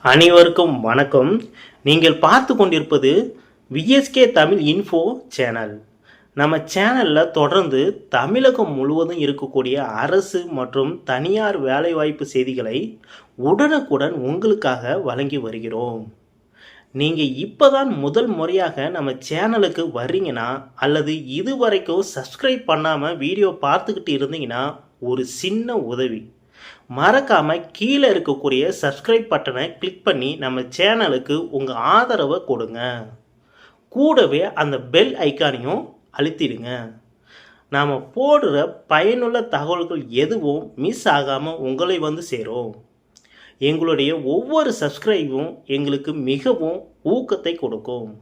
அனைவருக்கும் வணக்கம். நீங்கள் பார்த்து கொண்டிருப்பது விஎஸ்கே தமிழ் இன்ஃபோ சேனல். நம்ம சேனலில் தொடர்ந்து தமிழகம் முழுவதும் இருக்கக்கூடிய அரசு மற்றும் தனியார் வேலைவாய்ப்பு செய்திகளை உடனுக்குடன் உங்களுக்காக வழங்கி வருகிறோம். நீங்கள் இப்போ தான் முதல் முறையாக நம்ம சேனலுக்கு வர்றீங்கன்னா அல்லது இதுவரைக்கும் சப்ஸ்கிரைப் பண்ணாமல் வீடியோ பார்த்துக்கிட்டு இருந்தீங்கன்னா ஒரு சின்ன உதவி, மறக்காமல் கீழே இருக்கக்கூடிய சப்ஸ்கிரைப் பட்டனை கிளிக் பண்ணி நம்ம சேனலுக்கு உங்கள் ஆதரவை கொடுங்க. கூடவே அந்த பெல் ஐக்கானையும் அழுத்திடுங்க. நாம் போடுற பயனுள்ள தகவல்கள் எதுவும் மிஸ் ஆகாமல் உங்களை வந்து சேரும். எங்களுடைய ஒவ்வொரு சப்ஸ்கிரைபும் எங்களுக்கு மிகவும் ஊக்கத்தை கொடுக்கும்.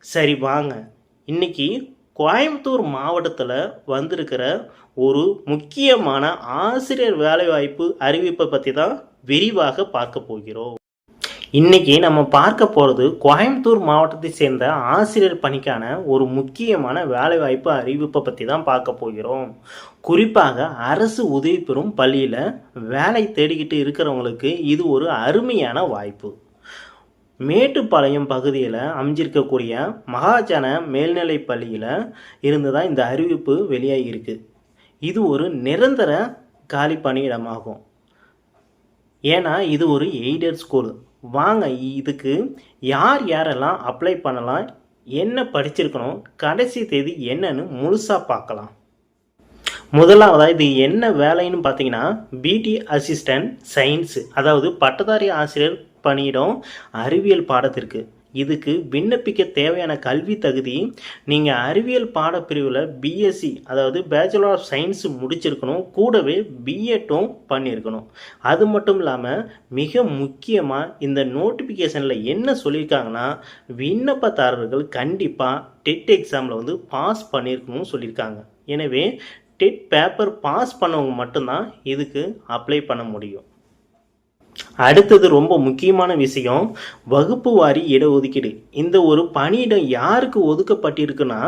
சரி வாங்க, இன்னைக்கு கோயம்புத்தூர் மாவட்டத்தில் வந்திருக்கிற ஒரு முக்கியமான ஆசிரியர் வேலைவாய்ப்பு அறிவிப்பை பற்றி தான் விரிவாக பார்க்க போகிறோம். இன்றைக்கி நம்ம பார்க்க போகிறது கோயம்புத்தூர் மாவட்டத்தை சேர்ந்த ஆசிரியர் பணிக்கான ஒரு முக்கியமான வேலைவாய்ப்பு அறிவிப்பை பற்றி தான் பார்க்க போகிறோம். குறிப்பாக அரசு உதவி பெறும் பள்ளியில் வேலை தேடிக்கிட்டு இருக்கிறவங்களுக்கு இது ஒரு அருமையான வாய்ப்பு. மேட்டுப்பாளையம் பகுதியில் அமைஞ்சிருக்கக்கூடிய மகாஜன மேல்நிலை பள்ளியில் இருந்து தான் இந்த அறிவிப்பு வெளியாகி இருக்குது. இது ஒரு நிரந்தர காலி பணியிடமாகும். ஏன்னா இது ஒரு எய்டட் ஸ்கூல். வாங்க, இதுக்கு யார் யாரெல்லாம் அப்ளை பண்ணலாம், என்ன படிச்சிருக்கணும், கடைசி தேதி என்னன்னு முழுசாக பார்க்கலாம். முதலாவதாக இது என்ன வேலைன்னு பார்த்தீங்கன்னா, பிடி அசிஸ்டன்ட் சயின்ஸு, அதாவது பட்டதாரி ஆசிரியர் பணியிடம் அறிவியல் பாடத்திற்கு. இதுக்கு விண்ணப்பிக்க தேவையான கல்வி தகுதி, நீங்கள் அறிவியல் பாடப்பிரிவில் பிஎஸ்சி அதாவது பேச்சுலர் ஆஃப் சயின்ஸ் முடிச்சிருக்கணும். கூடவே பிஎட்டும் பண்ணியிருக்கணும். அது மட்டும் இல்லாமல் மிக முக்கியமாக இந்த நோட்டிஃபிகேஷனில் என்ன சொல்லியிருக்காங்கன்னா, விண்ணப்பதாரர்கள் கண்டிப்பாக டெட் எக்ஸாமில் வந்து பாஸ் பண்ணியிருக்கணும்னு சொல்லியிருக்காங்க. எனவே டெட் பேப்பர் பாஸ் பண்ணவங்க மட்டும்தான் இதுக்கு அப்ளை பண்ண முடியும். அடுத்தது ரொம்ப முக்கியமான விஷயம், வகுப்பு வாரி இடஒதுக்கீடு. இந்த ஒரு பணியிடம் யாருக்கு ஒதுக்கப்பட்டிருக்குன்னா,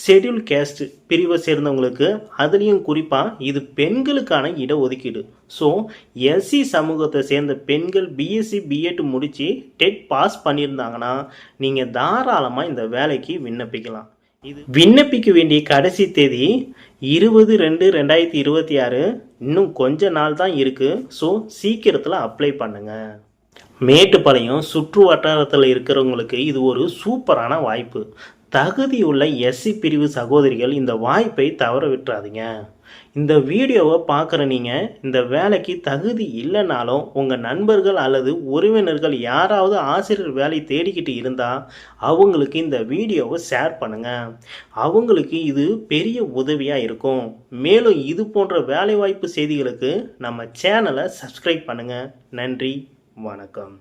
ஷெட்யூல் கேஸ்ட் பிரிவை சேர்ந்தவங்களுக்கு. அதுலேயும் குறிப்பாக இது பெண்களுக்கான இடஒதுக்கீடு. ஸோ எஸ்சி சமூகத்தை சேர்ந்த பெண்கள் பிஎஸ்சி பிஎட் முடித்து டெட் பாஸ் பண்ணியிருந்தாங்கன்னா நீங்கள் தாராளமாக இந்த வேலைக்கு விண்ணப்பிக்கலாம். இது விண்ணப்பிக்க வேண்டிய கடைசி தேதி 20/2/2026. இன்னும் கொஞ்ச நாள் தான் இருக்குது. ஸோ சீக்கிரத்தில் அப்ளை பண்ணுங்கள். மேட்டுப்பாளையம் சுற்று வட்டாரத்தில் இருக்கிறவங்களுக்கு இது ஒரு சூப்பரான வாய்ப்பு. தகுதியுள்ள எஸ்சி பிரிவு சகோதரிகள் இந்த வாய்ப்பை தவற விட்டுறாதீங்க. இந்த வீடியோவை பார்க்குற நீங்கள் இந்த வேலைக்கு தகுதி இல்லைனாலும் உங்கள் நண்பர்கள் அல்லது உறவினர்கள் யாராவது ஆசிரியர் வேலை தேடிக்கிட்டு இருந்தால் அவங்களுக்கு இந்த வீடியோவை ஷேர் பண்ணுங்கள். அவங்களுக்கு இது பெரிய உதவியாக இருக்கும். மேலும் இது போன்ற வேலைவாய்ப்பு செய்திகளுக்கு நம்ம சேனலை சப்ஸ்கிரைப் பண்ணுங்கள். நன்றி, வணக்கம்.